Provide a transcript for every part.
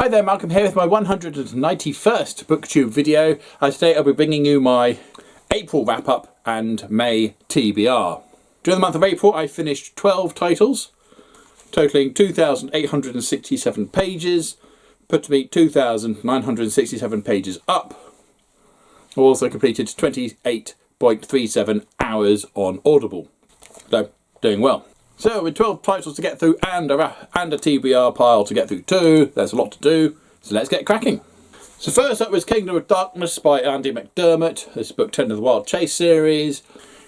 Hi there, Malcolm here with my 191st Booktube video. Today I'll be bringing you my April wrap-up and May TBR. During the month of April I finished 12 titles, totaling 2,867 pages, put me 2,967 pages up. I also completed 28.37 hours on Audible, so doing well. So with 12 titles to get through and a TBR pile to get through too, there's a lot to do, so let's get cracking. So first up was Kingdom of Darkness by Andy McDermott. This is book 10 of the Wild Chase series.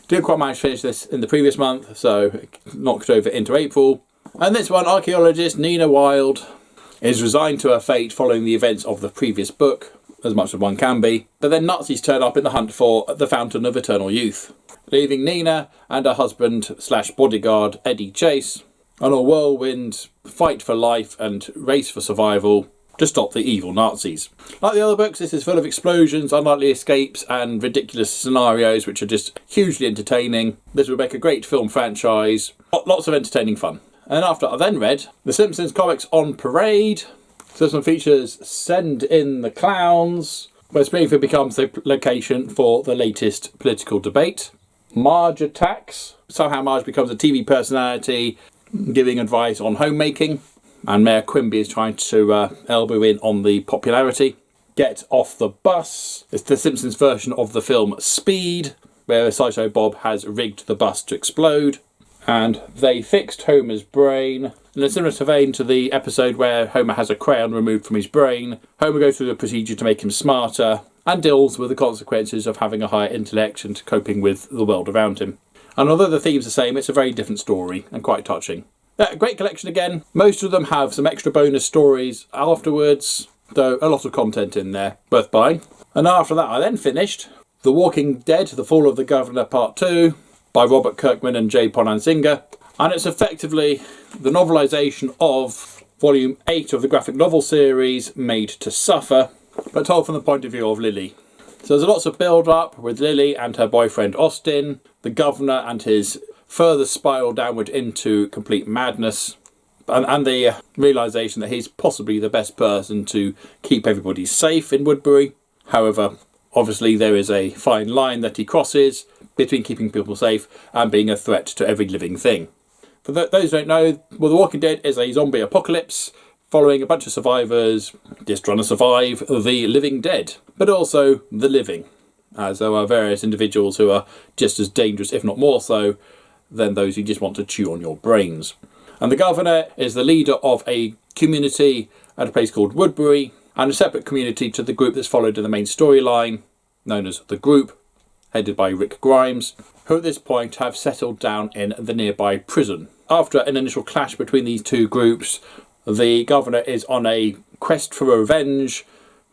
Didn't quite manage to finish this in the previous month, so it knocked over into April. And this one, archaeologist Nina Wilde is resigned to her fate following the events of the previous book, as much as one can be, but then Nazis turn up in the hunt for the Fountain of Eternal Youth, leaving Nina and her husband / bodyguard Eddie Chase on a whirlwind fight for life and race for survival to stop the evil Nazis. Like the other books, this is full of explosions, unlikely escapes and ridiculous scenarios which are just hugely entertaining. This would make a great film franchise. Lots of entertaining fun. And after I then read The Simpsons Comics on Parade. So this one features Send in the Clowns, where Springfield becomes the location for the latest political debate. Marge Attacks. Somehow Marge becomes a TV personality giving advice on homemaking, and Mayor Quimby is trying to elbow in on the popularity. Get Off the Bus. It's the Simpsons version of the film Speed, where Sideshow Bob has rigged the bus to explode. And They Fixed Homer's Brain. In a similar vein to the episode where Homer has a crayon removed from his brain, Homer goes through the procedure to make him smarter and deals with the consequences of having a higher intellect and coping with the world around him. And although the theme's the same, it's a very different story and quite touching. Great collection again. Most of them have some extra bonus stories afterwards, though a lot of content in there, worth buying. And after that I then finished The Walking Dead, The Fall of the Governor Part 2 by Robert Kirkman and Jay Ponanzinga. And it's effectively the novelisation of Volume 8 of the graphic novel series Made to Suffer, but told from the point of view of Lily. So there's lots of build-up with Lily and her boyfriend Austin, the governor and his further spiral downward into complete madness, and the realisation that he's possibly the best person to keep everybody safe in Woodbury. However, obviously there is a fine line that he crosses between keeping people safe and being a threat to every living thing. For those who don't know, well, The Walking Dead is a zombie apocalypse following a bunch of survivors just trying to survive the living dead, but also the living, as there are various individuals who are just as dangerous, if not more so, than those who just want to chew on your brains. And the governor is the leader of a community at a place called Woodbury, and a separate community to the group that's followed in the main storyline, known as The Group, headed by Rick Grimes, who at this point have settled down in the nearby prison. After an initial clash between these two groups, the governor is on a quest for revenge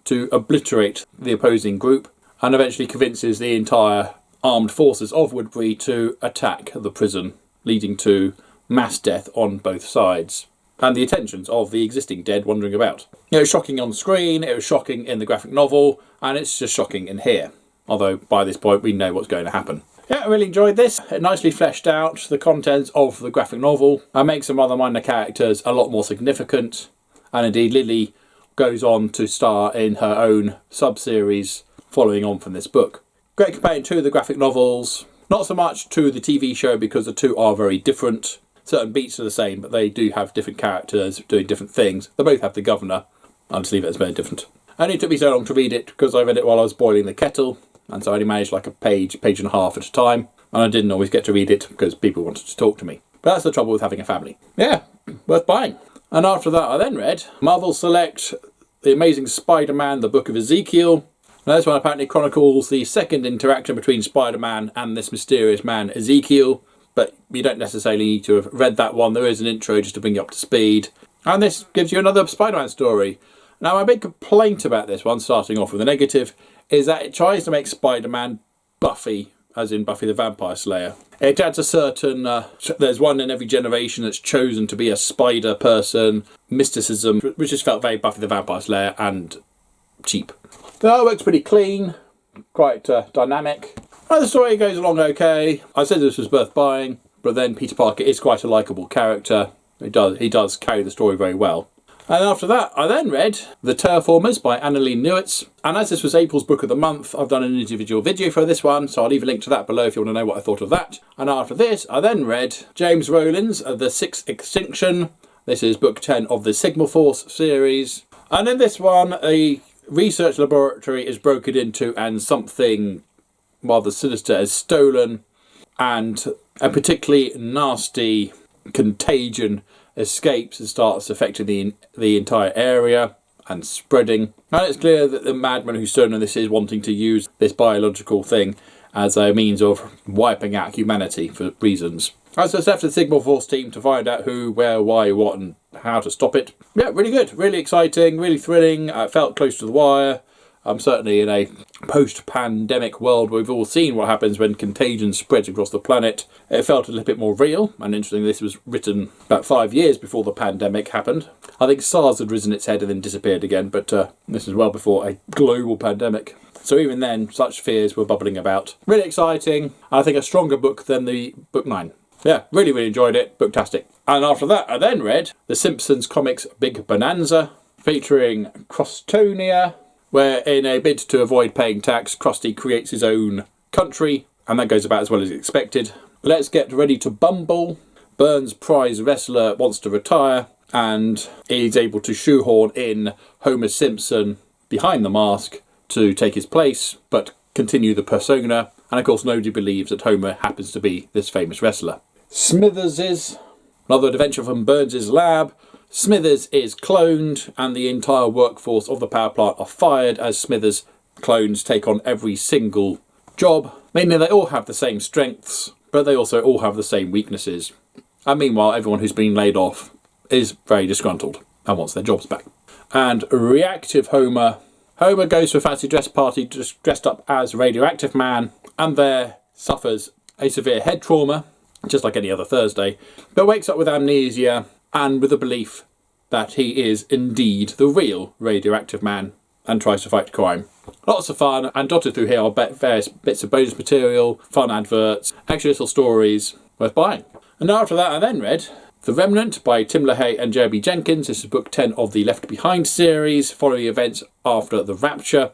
to obliterate the opposing group, and eventually convinces the entire armed forces of Woodbury to attack the prison, leading to mass death on both sides, and the attentions of the existing dead wandering about. It was shocking on screen, it was shocking in the graphic novel, and it's just shocking in here. Although by this point we know what's going to happen. Yeah, I really enjoyed this. It nicely fleshed out the contents of the graphic novel and makes some other minor characters a lot more significant. And indeed Lily goes on to star in her own sub-series following on from this book. Great companion to the graphic novels, not so much to the TV show because the two are very different. Certain beats are the same, but they do have different characters doing different things. They both have the governor. I'll just leave it as very different. And it took me so long to read it because I read it while I was boiling the kettle, and so I only managed like a page and a half at a time, and I didn't always get to read it because people wanted to talk to me. But that's the trouble with having a family. Yeah, worth buying. And after that I then read Marvel Select The Amazing Spider-Man, The Book of Ezekiel. Now this one apparently chronicles the second interaction between Spider-Man and this mysterious man Ezekiel, but you don't necessarily need to have read that one. There is an intro just to bring you up to speed. And this gives you another Spider-Man story. Now my big complaint about this one, starting off with a negative, is that it tries to make Spider-Man Buffy, as in Buffy the Vampire Slayer. It adds a certain, there's one in every generation that's chosen to be a spider person, mysticism, which just felt very Buffy the Vampire Slayer and cheap. The artwork's pretty clean, quite dynamic. The story goes along okay. I said this was worth buying, but then Peter Parker is quite a likeable character. He does carry the story very well. And after that, I then read The Terraformers by Annalene Newitz. And as this was April's book of the month, I've done an individual video for this one, so I'll leave a link to that below if you want to know what I thought of that. And after this, I then read James Rowland's The Sixth Extinction. This is book 10 of the Signal Force series. And in this one, a research laboratory is broken into and something rather sinister is stolen. And a particularly nasty contagion escapes and starts affecting the entire area and spreading. And it's clear that the madman who's stolen this is wanting to use this biological thing as a means of wiping out humanity for reasons. So it's left to the Signal Force team to find out who, where, why, what and how to stop it. Yeah, really good, really exciting, really thrilling. I felt close to the wire. I'm certainly in a post-pandemic world where we've all seen what happens when contagion spreads across the planet. It felt a little bit more real, and interesting, this was written about 5 years before the pandemic happened. I think SARS had risen its head and then disappeared again, but this was well before a global pandemic. So even then, such fears were bubbling about. Really exciting, and I think a stronger book than the book 9. Yeah, really, really enjoyed it. Booktastic. And after that, I then read The Simpsons Comics Big Bonanza, featuring Crostonia, where in a bid to avoid paying tax, Krusty creates his own country, and that goes about as well as expected. Let's Get Ready to Bumble. Burns' prize wrestler wants to retire, and is able to shoehorn in Homer Simpson behind the mask to take his place, but continue the persona. And of course, nobody believes that Homer happens to be this famous wrestler. Smithers' another adventure from Burns' lab. Smithers is cloned, and the entire workforce of the power plant are fired as Smithers clones take on every single job, meaning they all have the same strengths, but they also all have the same weaknesses. And meanwhile, everyone who's been laid off is very disgruntled and wants their jobs back. And Reactive Homer. Homer goes to a fancy dress party dressed up as Radioactive Man, and there suffers a severe head trauma, just like any other Thursday, but wakes up with amnesia and with the belief that he is indeed the real Radioactive Man and tries to fight crime. Lots of fun, and dotted through here are various bits of bonus material, fun adverts, extra little stories worth buying. And after that, I then read The Remnant by Tim LaHaye and Jeremy Jenkins. This is book 10 of the Left Behind series, following events after the Rapture,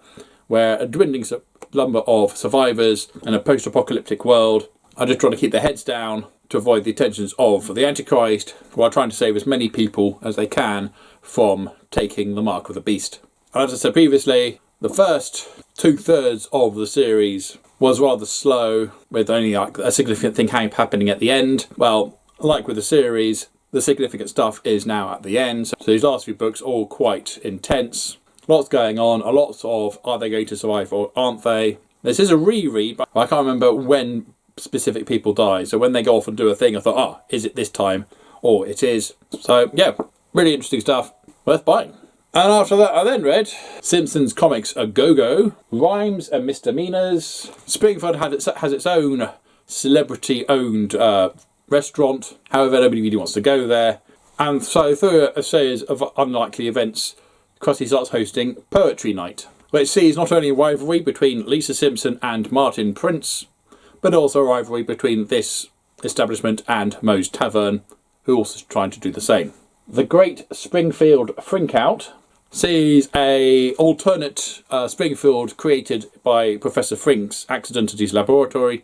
where a dwindling number of survivors in a post-apocalyptic world are just trying to keep their heads down to avoid the attentions of the Antichrist, while trying to save as many people as they can from taking the mark of the beast. And as I said previously, the first 2/3 of the series was rather slow, with only like a significant thing happening at the end. Well, like with the series, the significant stuff is now at the end. So these last few books are all quite intense. Lots going on, a lot of are they going to survive or aren't they? This is a reread, but I can't remember when specific people die. So when they go off and do a thing, I thought, is it this time? Or it is. So yeah, really interesting stuff, worth buying. And after that, I then read Simpsons Comics A Go-Go, Rhymes and Misdemeanors. Springfield has its own celebrity-owned restaurant. However, nobody really wants to go there. And so through a series of unlikely events, Krusty starts hosting Poetry Night, which sees not only a rivalry between Lisa Simpson and Martin Prince, but also a rivalry between this establishment and Moe's Tavern, who also trying to do the same. The Great Springfield Frinkout sees a alternate Springfield created by Professor Frink's accident at his laboratory,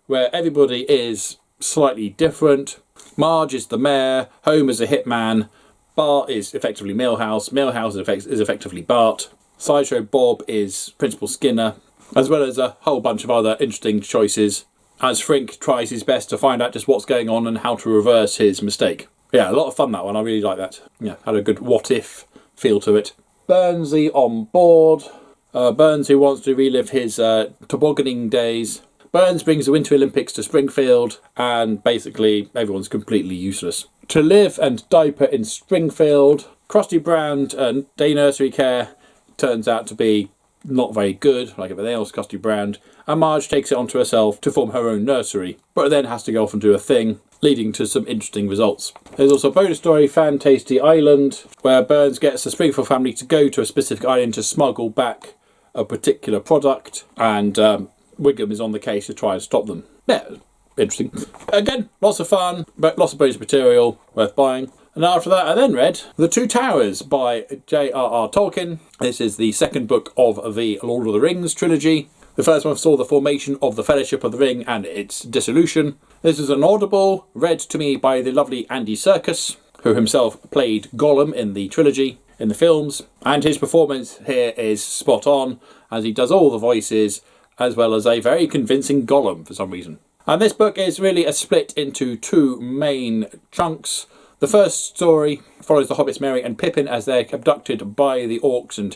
where everybody is slightly different. Marge is the mayor, Homer's a hitman, Bart is effectively Milhouse, Milhouse is effectively Bart, Sideshow Bob is Principal Skinner, as well as a whole bunch of other interesting choices, as Frink tries his best to find out just what's going on and how to reverse his mistake. Yeah, a lot of fun, that one. I really like that. Yeah, had a good what-if feel to it. Burnsy on board. Burns, who wants to relive his tobogganing days. Burns brings the Winter Olympics to Springfield, and basically everyone's completely useless. To Live and Diaper in Springfield. Krusty Brand and Day Nursery Care turns out to be not very good, like everything else, Krusty Brand, and Marge takes it onto herself to form her own nursery, but then has to go off and do a thing, leading to some interesting results. There's also a bonus story, Fan Tasty Island, where Burns gets the Springfield family to go to a specific island to smuggle back a particular product, and Wiggum is on the case to try and stop them. Yeah, interesting. Again, lots of fun, but lots of bonus material worth buying. And after that I then read The Two Towers by J.R.R. Tolkien. This is the second book of the Lord of the Rings trilogy. The first one saw the formation of the Fellowship of the Ring and its dissolution. This is an audible read to me by the lovely Andy Serkis, who himself played Gollum in the trilogy, in the films. And his performance here is spot on, as he does all the voices, as well as a very convincing Gollum for some reason. And this book is really a split into two main chunks. The first story follows the hobbits Merry and Pippin as they're abducted by the orcs and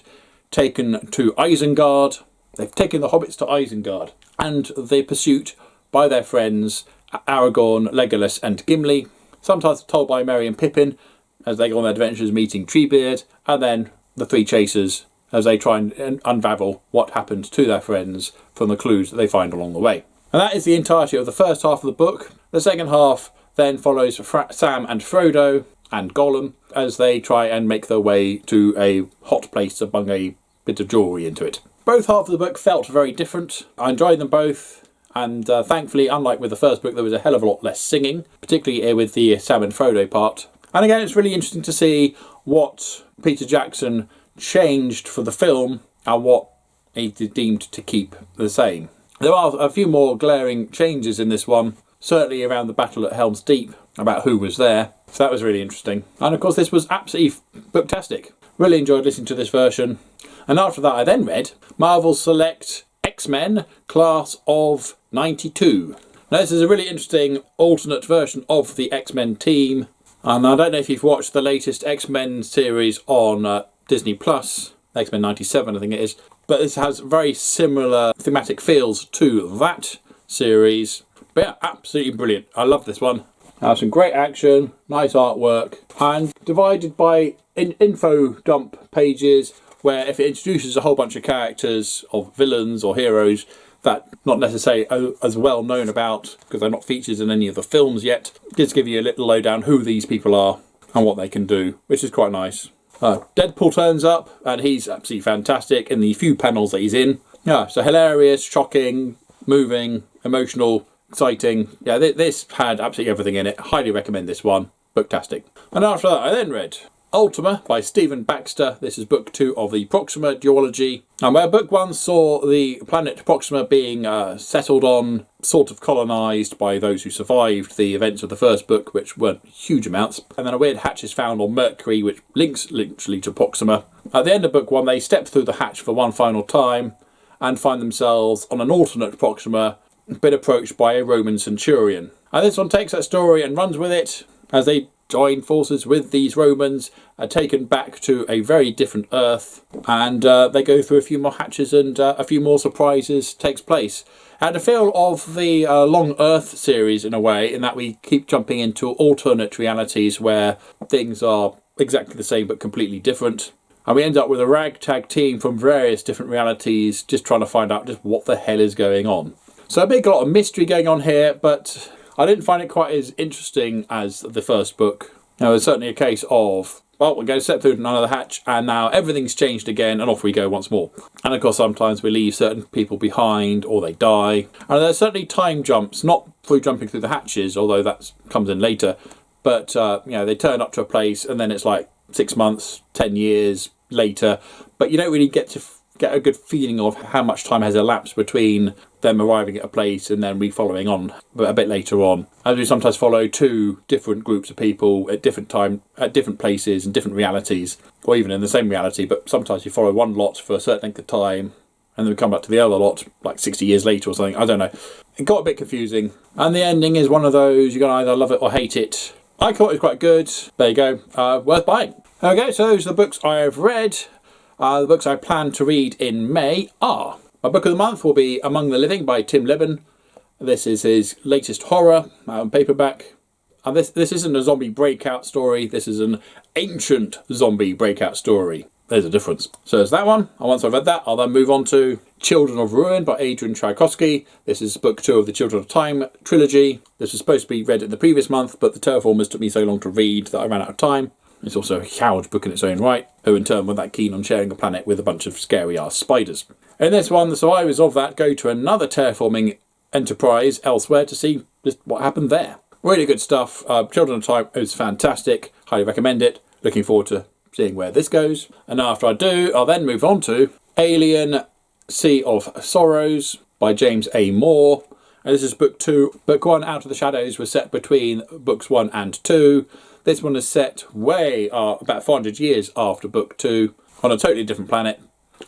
taken to Isengard. They've taken the hobbits to Isengard, and the pursuit by their friends Aragorn, Legolas and Gimli, sometimes told by Merry and Pippin as they go on their adventures meeting Treebeard, and then the three chasers as they try and unravel what happened to their friends from the clues that they find along the way. And that is the entirety of the first half of the book. The second half then follows Sam and Frodo and Gollum as they try and make their way to a hot place to bung a bit of jewellery into it. Both halves of the book felt very different. I enjoyed them both, and thankfully, unlike with the first book, there was a hell of a lot less singing, particularly with the Sam and Frodo part. And again, it's really interesting to see what Peter Jackson changed for the film and what he deemed to keep the same. There are a few more glaring changes in this one, certainly around the battle at Helm's Deep, about who was there. So that was really interesting. And of course, this was absolutely booktastic. Really enjoyed listening to this version. And after that, I then read Marvel's Select X-Men Class of 92. Now, this is a really interesting alternate version of the X-Men team. And I don't know if you've watched the latest X-Men series on Disney Plus, X-Men 97, I think it is. But this has very similar thematic feels to that series. But yeah, absolutely brilliant. I love this one. Some great action, nice artwork, and divided by info dump pages, where if it introduces a whole bunch of characters, of villains or heroes that not necessarily as well known about because they're not featured in any of the films yet, just give you a little lowdown who these people are and what they can do, which is quite nice. Deadpool turns up and he's absolutely fantastic in the few panels that he's in. Yeah, so hilarious, shocking, moving, emotional, exciting. Yeah, this had absolutely everything in it. Highly recommend this one. Booktastic. And after that, I then read Ultima by Stephen Baxter. This is book 2 of the Proxima duology. And where book 1 saw the planet Proxima being settled on, sort of colonised by those who survived the events of the first book, which weren't huge amounts. And then a weird hatch is found on Mercury, which links literally to Proxima. At the end of book 1, they step through the hatch for one final time and find themselves on an alternate Proxima, been approached by a Roman centurion. And this one takes that story and runs with it as they join forces with these Romans, are taken back to a very different Earth, and they go through a few more hatches and a few more surprises takes place. And a feel of the Long Earth series in a way, in that we keep jumping into alternate realities where things are exactly the same but completely different. And we end up with a ragtag team from various different realities just trying to find out just what the hell is going on. So a big lot of mystery going on here, but I didn't find it quite as interesting as the first book. Now, there's certainly a case of, well, we're going to step through another hatch and now everything's changed again and off we go once more. And of course, sometimes we leave certain people behind or they die. And there's certainly time jumps, not through jumping through the hatches, although that comes in later. But, they turn up to a place and then it's like 6 months, 10 years later. But you don't really get a good feeling of how much time has elapsed between them arriving at a place and then we following on a bit later on. As we sometimes follow two different groups of people at different time, at different places and different realities, or even in the same reality, but sometimes you follow one lot for a certain length of time and then we come back to the other lot like 60 years later or something. I don't know. It got a bit confusing. And the ending is one of those, you're going to either love it or hate it. I thought it was quite good. There you go. Worth buying. Okay, so those are the books I have read. The books I plan to read in May are... My book of the month will be Among the Living by Tim Lebbon. This is his latest horror paperback. And this isn't a zombie breakout story. This is an ancient zombie breakout story. There's a difference. So there's that one. And once I've read that, I'll then move on to Children of Ruin by Adrian Tchaikovsky. This is book 2 of the Children of Time trilogy. This was supposed to be read in the previous month, but the Terraformers took me so long to read that I ran out of time. It's also a huge book in its own right, who in turn were that keen on sharing a planet with a bunch of scary-ass spiders. In this one, the survivors of that go to another terraforming enterprise elsewhere to see just what happened there. Really good stuff. Children of Time is fantastic. Highly recommend it. Looking forward to seeing where this goes. And after I do, I'll then move on to Alien Sea of Sorrows by James A. Moore. And this is book 2. Book 1, Out of the Shadows, was set between books 1 and 2. This one is set way about 400 years after book 2 on a totally different planet,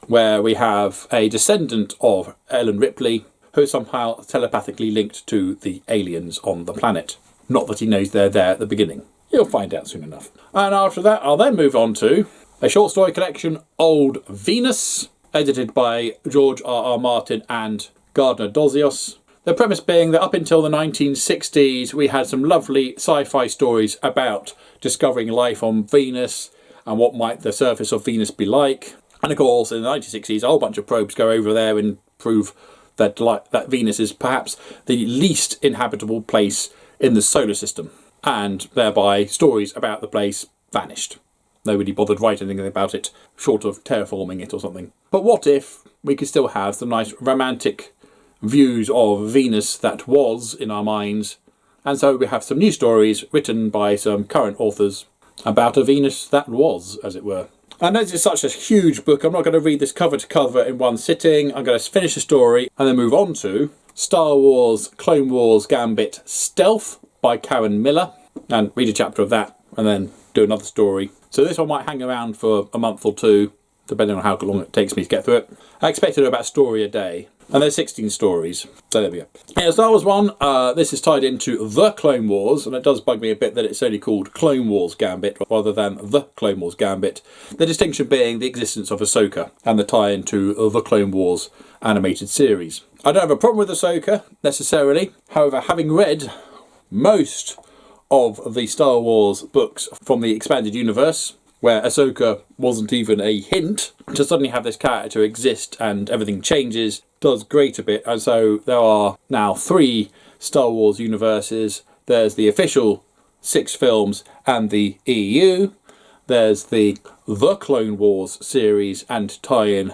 where we have a descendant of Ellen Ripley who is somehow telepathically linked to the aliens on the planet. Not that he knows they're there at the beginning. You'll find out soon enough. And after that, I'll then move on to a short story collection, Old Venus, edited by George R.R. Martin and Gardner Dozios. The premise being that up until the 1960s, we had some lovely sci-fi stories about discovering life on Venus and what might the surface of Venus be like. And of course, in the 1960s, a whole bunch of probes go over there and prove that Venus is perhaps the least inhabitable place in the solar system. And thereby, stories about the place vanished. Nobody bothered writing anything about it, short of terraforming it or something. But what if we could still have some nice romantic views of Venus that was in our minds, and so we have some new stories written by some current authors about a Venus that was, as it were. And as it's such a huge book, I'm not going to read this cover to cover in one sitting. I'm going to finish the story and then move on to Star Wars Clone Wars Gambit Stealth by Karen Miller, and read a chapter of that and then do another story. So this one might hang around for a month or two, depending on how long it takes me to get through it. I expect to do about a story a day. And there's 16 stories. So there we go. Yeah, Star Wars one, this is tied into The Clone Wars, and it does bug me a bit that it's only called Clone Wars Gambit rather than The Clone Wars Gambit. The distinction being the existence of Ahsoka and the tie into The Clone Wars animated series. I don't have a problem with Ahsoka, necessarily. However, having read most of the Star Wars books from the expanded universe, where Ahsoka wasn't even a hint, to suddenly have this character exist and everything changes does grate a bit. And so there are now 3 Star Wars universes. There's the official 6 films and the EU. There's the Clone Wars series and tie-in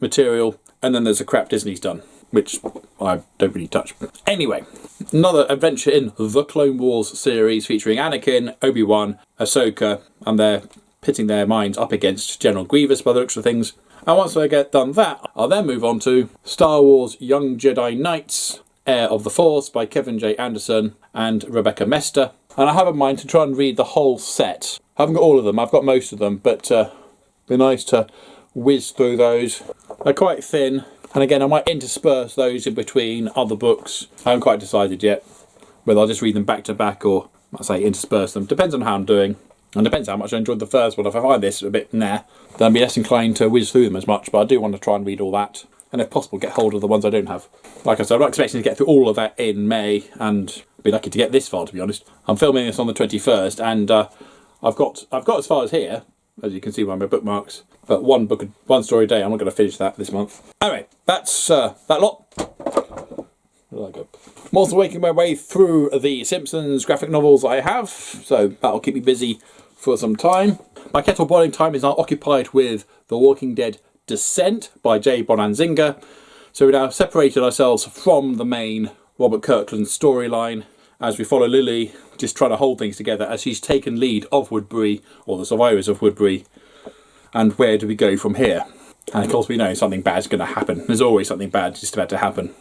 material. And then there's the crap Disney's done, which I don't really touch. Anyway, another adventure in The Clone Wars series featuring Anakin, Obi-Wan, Ahsoka, and they're pitting their minds up against General Grievous by the looks of things. And once I get done that, I'll then move on to Star Wars Young Jedi Knights, Heir of the Force by Kevin J. Anderson and Rebecca Mester. And I have in mind to try and read the whole set. I haven't got all of them, I've got most of them, but it'd be nice to whiz through those. They're quite thin, and again I might intersperse those in between other books. I haven't quite decided yet whether I'll just read them back to back or, I say, intersperse them. Depends on how I'm doing. And depends how much I enjoyed the first one. If I find this a bit nah, then I'll be less inclined to whiz through them as much, but I do want to try and read all that. And if possible, get hold of the ones I don't have. Like I said, I'm not expecting to get through all of that in May, and be lucky to get this far, to be honest. I'm filming this on the 21st, and I've got as far as here, as you can see by my bookmarks. But one story a day, I'm not going to finish that this month. Anyway, that's that lot. Where did I go? I'm also working my way through the Simpsons graphic novels I have, so that'll keep me busy for some time. My kettle boiling time is now occupied with The Walking Dead Descent by Jay Bonanzinga. So we now separated ourselves from the main Robert Kirkland storyline as we follow Lily just trying to hold things together as she's taken lead of Woodbury, or the survivors of Woodbury. And where do we go from here? And of course we know something bad's going to happen. There's always something bad just about to happen.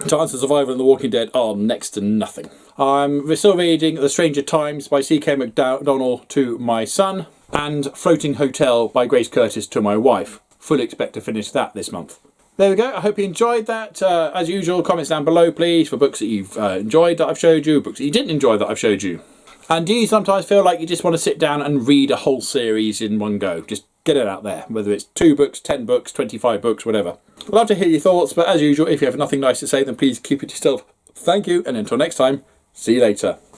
Chances of survival in The Walking Dead are next to nothing. I'm still reading The Stranger Times by C.K. McDonald to my son, and Floating Hotel by Grace Curtis to my wife. Fully expect to finish that this month. There we go. I hope you enjoyed that. As usual, comments down below, please, for books that you've enjoyed that I've showed you, books that you didn't enjoy that I've showed you. And do you sometimes feel like you just want to sit down and read a whole series in one go? Just get it out there, whether it's 2 books, 10 books, 25 books, whatever. I'd love to hear your thoughts, but as usual, if you have nothing nice to say, then please keep it to yourself. Thank you, and until next time, see you later.